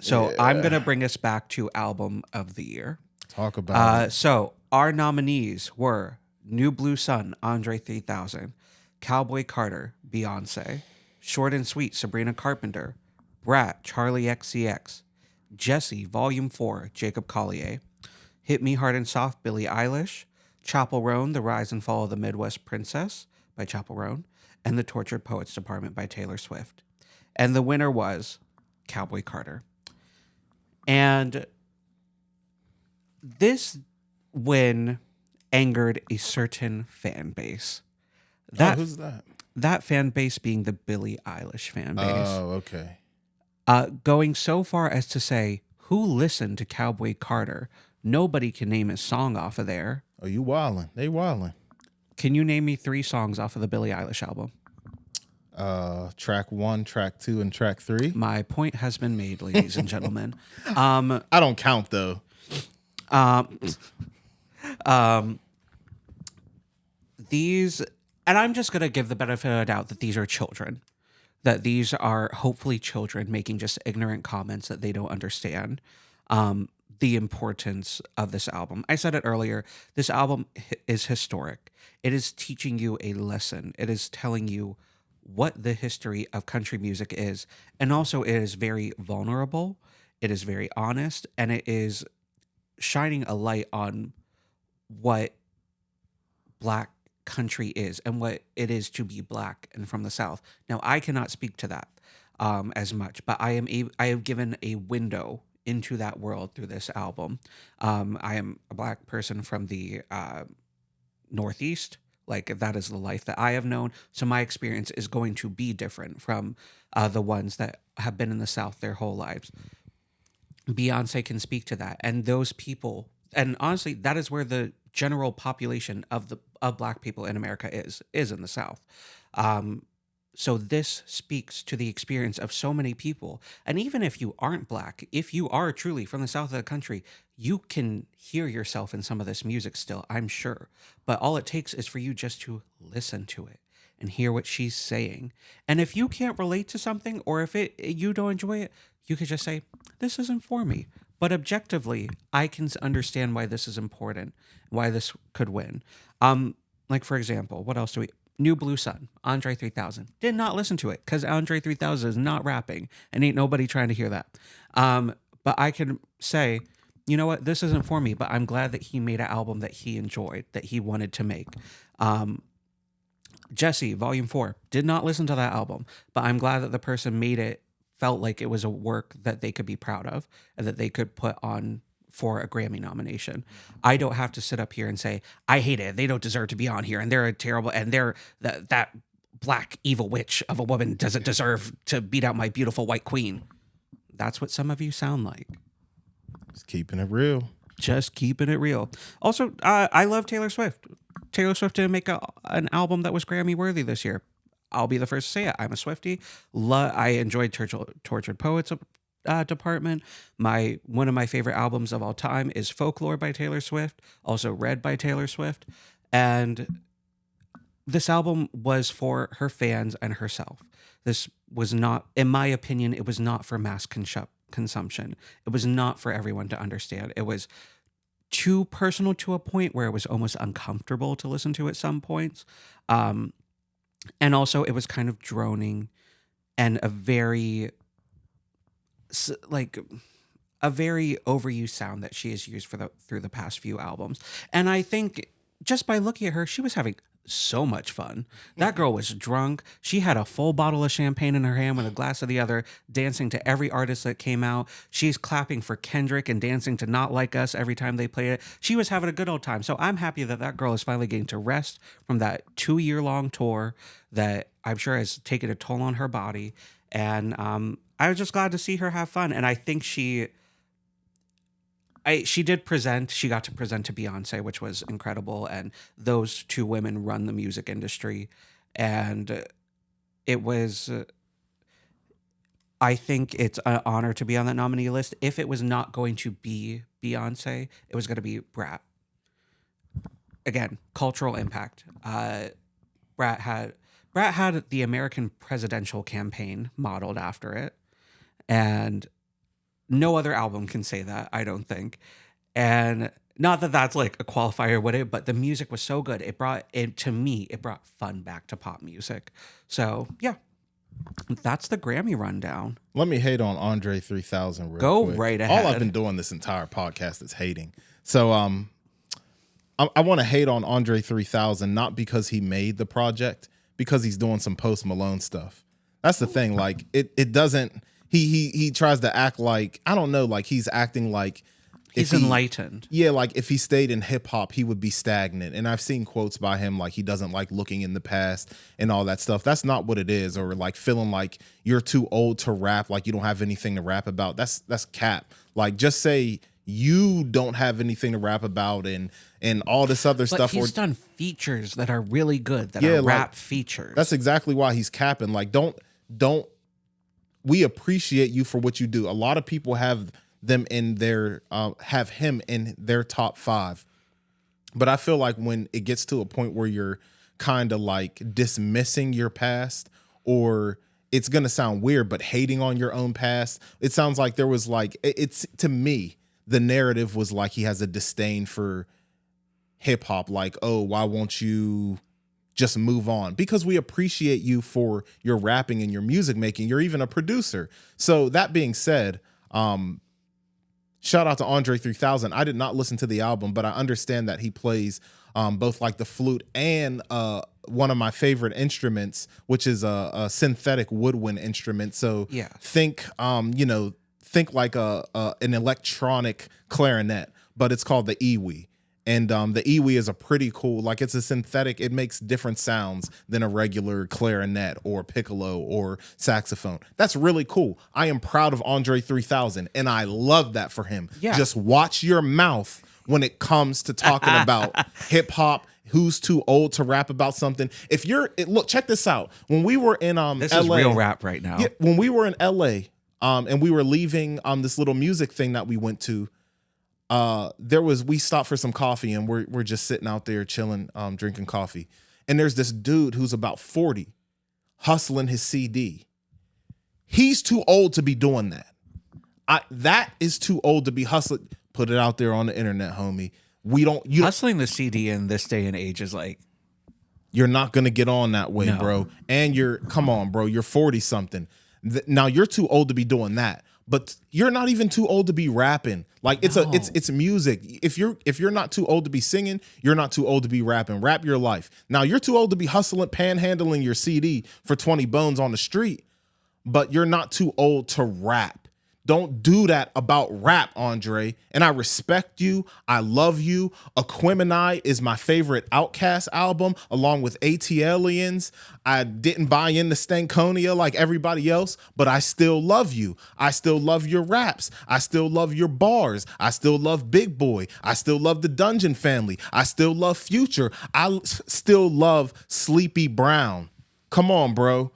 So I'm going Yeah. to bring us back to album of the year. Talk about it. So our nominees were New Blue Sun, Andre 3000, Cowboy Carter, Beyonce, Short and Sweet, Sabrina Carpenter, Brat, Charlie XCX, Jesse, Volume 4, Jacob Collier, Hit Me Hard and Soft, Billie Eilish, Chapel Roan, The Rise and Fall of the Midwest Princess by Chapel Roan, and The Tortured Poets Department by Taylor Swift. And the winner was Cowboy Carter. And this win angered a certain fan base. Oh, That who's that? that fan base being the Billie Eilish fan base. Oh, okay. Going so far as to say, who listened to Cowboy Carter? Nobody can name a song off of there. Oh, you wildin'. They wildin'. Can you name me 3 songs off of the Billie Eilish album? Track 1, track 2, and track 3. My point has been made, ladies and gentlemen. I don't count though. These, and I'm just going to give the benefit of the doubt that these are children, that these are hopefully children making just ignorant comments that they don't understand the importance of this album. I said it earlier, this album is historic. It is teaching you a lesson. It is telling you what the history of country music is. And also it is very vulnerable. It is very honest, and it is shining a light on what black country is and what it is to be black and from the South. Now, I cannot speak to that as much, but I have given a window into that world through this album. I am a black person from the Northeast. Like, that is the life that I have known. So my experience is going to be different from the ones that have been in the South their whole lives. Beyonce can speak to that, and those people, and honestly, that is where the general population of black people in America is in the South. So this speaks to the experience of so many people, and even if you aren't black, if you are truly from the South of the country, you can hear yourself in some of this music still, I'm sure. But all it takes is for you just to listen to it and hear what she's saying. And if you can't relate to something, or if you don't enjoy it, you could just say, this isn't for me. But objectively, I can understand why this is important, why this could win. Like, for example, what else do we... New Blue Sun, Andre 3000. Did not listen to it because Andre 3000 is not rapping, and ain't nobody trying to hear that. But I can say, you know what, this isn't for me, but I'm glad that he made an album that he enjoyed, that he wanted to make. Jesse, Volume 4, did not listen to that album, but I'm glad that the person made it, felt like it was a work that they could be proud of and that they could put on for a Grammy nomination. I don't have to sit up here and say, I hate it, they don't deserve to be on here, and they're a terrible, and they're that black evil witch of a woman doesn't deserve to beat out my beautiful white queen. That's what some of you sound like. Just keeping it real. Just keeping it real. Also, I love Taylor Swift. Taylor Swift didn't make an album that was Grammy worthy this year. I'll be the first to say it. I'm a Swiftie. I enjoyed Tortured Poets Department. One of my favorite albums of all time is Folklore by Taylor Swift, also Red by Taylor Swift. And this album was for her fans and herself. This was not, in my opinion, it was not for mass consumption. It was not for everyone to understand. It was too personal to a point where it was almost uncomfortable to listen to at some points. And also it was kind of droning and a very overused sound that she has used through the past few albums. And I think just by looking at her, she was having so much fun. That girl was drunk. She had a full bottle of champagne in her hand with a glass of the other, dancing to every artist that came out. She's clapping for Kendrick and dancing to Not Like Us every time they played it. She was having a good old time. So I'm happy that girl is finally getting to rest from that 2-year-long tour that I'm sure has taken a toll on her body. And I was just glad to see her have fun. And I think she did present. She got to present to Beyonce, which was incredible. And those two women run the music industry. And it was, I think it's an honor to be on that nominee list. If it was not going to be Beyonce, it was going to be Brat. Again, cultural impact. Brat had the American presidential campaign modeled after it. And No other album can say that, I don't think. And not that that's like a qualifier, would it? But the music was so good. It brought it to me. It brought fun back to pop music. So yeah, that's the Grammy rundown. Let me hate on Andre 3000 real Go quick. right All I've ahead. been doing this entire podcast is hating. So I want to hate on Andre 3000 not because he made the project, because he's doing some Post Malone stuff. That's the thing. Like it doesn't. He tries to act like, I don't know, like he's acting like He's enlightened. Yeah, like if he stayed in hip hop, he would be stagnant. And I've seen quotes by him like he doesn't like looking in the past and all that stuff. That's not what it is. Or like feeling like you're too old to rap, like you don't have anything to rap about. That's cap. Like just say you don't have anything to rap about and all this other But stuff. he's done features that are really good, that Yeah, are like, rap features. That's exactly why he's capping. Like don't we appreciate you for what you do. A lot of people have them in their have him in their top 5. But I feel like when it gets to a point where you're kind of like dismissing your past, or it's going to sound weird, but hating on your own past, it sounds like there was like, it's to me, the narrative was like he has a disdain for hip hop. Like, oh, why won't you just move on? Because we appreciate you for your rapping and your music making. You're even a producer. So that being said, shout out to Andre 3000. I did not listen to the album, but I understand that he plays both like the flute and one of my favorite instruments, which is a synthetic woodwind instrument. So Yeah. think like an electronic clarinet, but it's called the Iwi. And the Iwi is a pretty cool, like it's a synthetic, it makes different sounds than a regular clarinet or piccolo or saxophone. That's really cool. I am proud of Andre 3000 and I love that for him. Yeah. Just watch your mouth when it comes to talking about hip hop. Who's too old to rap about something? If you're, look, check this out. When we were in This LA, is real rap right now. yeah, when we were in LA, and we were leaving this little music thing that we went to, we stopped for some coffee and we're just sitting out there chilling, drinking coffee. And there's this dude who's about 40 hustling his CD. He's too old to be doing that. That is too old to be hustling. Put it out there on the internet, homie. Hustling the CD in this day and age is like, you're not going to get on that way, No. bro. And come on, bro. You're 40 something. Now you're too old to be doing that. But you're not even too old to be rapping. Like it's music. If you're not too old to be singing, you're not too old to be rapping. Rap your life. Now you're too old to be hustling, panhandling your CD for 20 bones on the street, but you're not too old to rap. Don't do that about rap, Andre. And I respect you. I love you. Aquemini is my favorite Outkast album, along with ATLiens. I didn't buy into Stankonia like everybody else, but I still love you. I still love your raps. I still love your bars. I still love Big Boy. I still love the Dungeon Family. I still love Future. I still love Sleepy Brown. Come on, bro.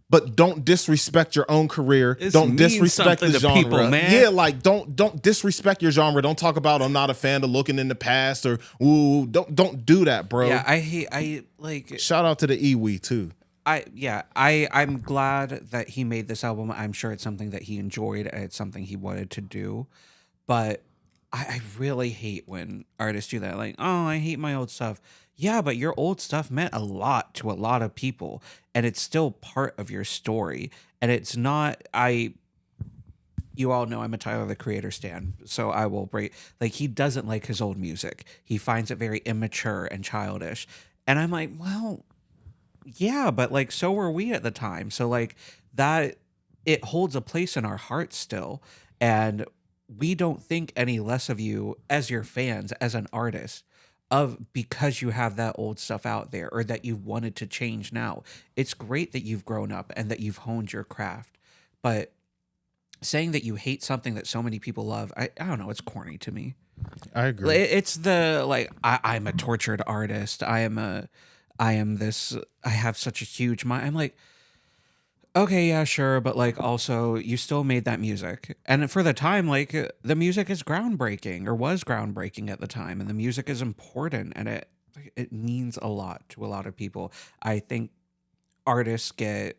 But don't disrespect your own career. This Don't means disrespect something the to genre. people, man. Yeah, like don't disrespect your genre. Don't talk about I'm not a fan of looking in the past or ooh. Don't do that, bro. yeah, I like Shout out to the Iwi too. I'm glad that he made this album. I'm sure it's something that he enjoyed and it's something he wanted to do. But I really hate when artists do that. Like, oh, I hate my old stuff. Yeah, but your old stuff meant a lot to a lot of people, and it's still part of your story. And it's not. You all know I'm a Tyler the Creator stan, so I will break. Like, he doesn't like his old music. He finds it very immature and childish. And I'm like, well, yeah, but like, so were we at the time. So like that, it holds a place in our hearts still, and we don't think any less of you as your fans, as an artist, of because you have that old stuff out there or that you've wanted to change now. It's great that you've grown up and that you've honed your craft, but saying that you hate something that so many people love, I don't know, it's corny to me. I agree. It's the like I'm a tortured artist. I am this. I have such a huge mind. I'm like, okay, yeah, sure, but like also you still made that music, and for the time, like the music is groundbreaking or was groundbreaking at the time, and the music is important, and it means a lot to a lot of people. I think artists get,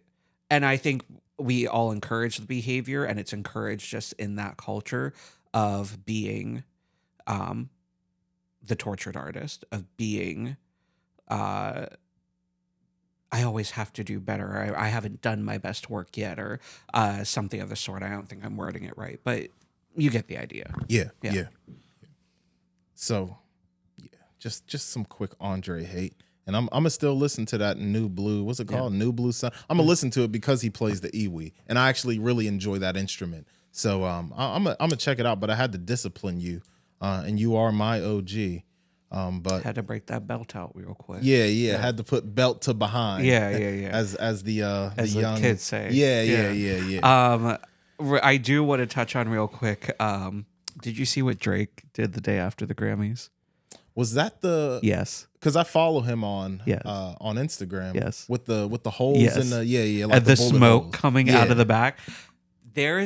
and I think we all encourage the behavior, and it's encouraged just in that culture of being the tortured artist, of being uh I always have to do better. I haven't done my best work yet, or something of the sort. I don't think I'm wording it right, but you get the idea. Yeah. So, yeah, just some quick Andre hate, and I'm gonna still listen to that New Blue. What's it called? New Blue Sun. I'm gonna listen to it because he plays the iwi, and I actually really enjoy that instrument. So I'm gonna check it out. But I had to discipline you, and you are my OG. But Had to break that belt out real quick. yeah, had to put belt to behind. Yeah. As the young kids say. Yeah. I do want to touch on real quick. Did you see what Drake did the day after the Grammys? Was that the Yes. Because I follow him on Yes. On Instagram. Yes. With the holes Yes. in the like And the bullet smoke holes. coming out of the back. There is